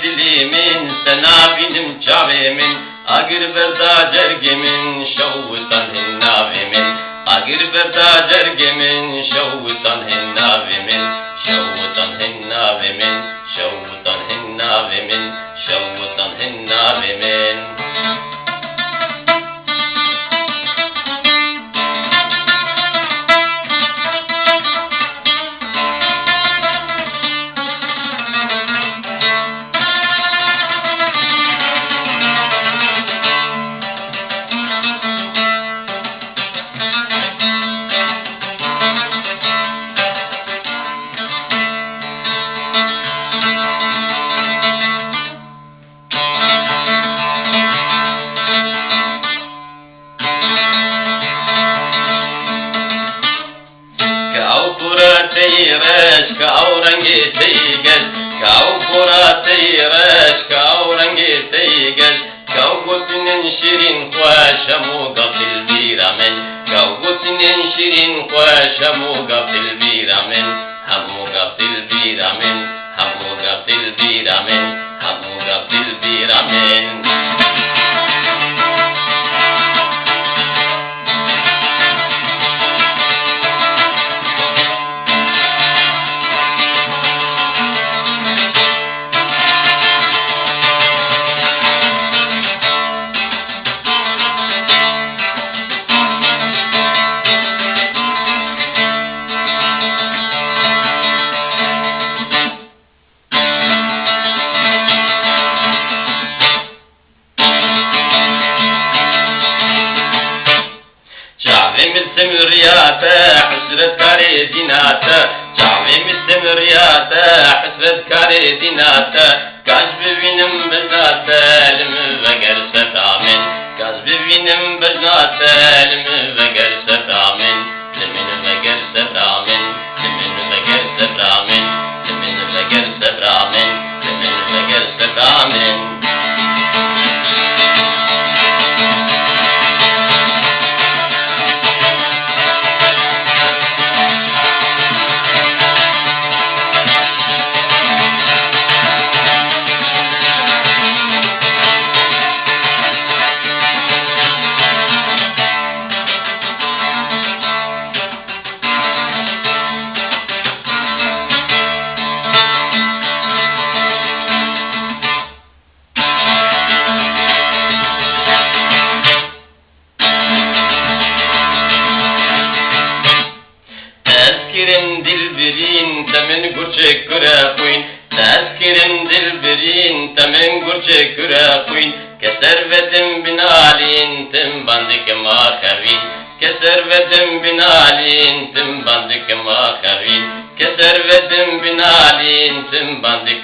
dilimin, sena benim çavemin, agir berda cergemin, şavutan hinnavimin, agir berda cergemin, şavutan hinnavimin, şavutan hinnavimin, şavutan hinnavimin, şavutan hinnavimin. تیرش کاو رنگی تیگش کاو پورا تیرش کاو رنگی تیگش کاو گوتنین شیرین خوشمو غفل بیرامن کاو گوتنین شیرین خوشمو غفل بیرامن همو غفل بیرامن همو غفل بیرامن همو غفل بیرامن. مستمرياته حسرت كاري ديناته شعبي مستمرياته حسرت كاري ديناته كاز ببينم بجناته لم بقر ستامن كاز ببينم بجناته لم بقر ستامن لمن بقر ستامن لمن بقر ستامن لمن بقر ستامن لمن بقر ستامن. تمن گرچه کراخوین تذکرم دلبرین تمن گرچه کراخوین که ثروتم بنالین تم بندک ما خوین که ثروتم بنالین تم بندک ما خوین که ثروتم بنالین تم بندک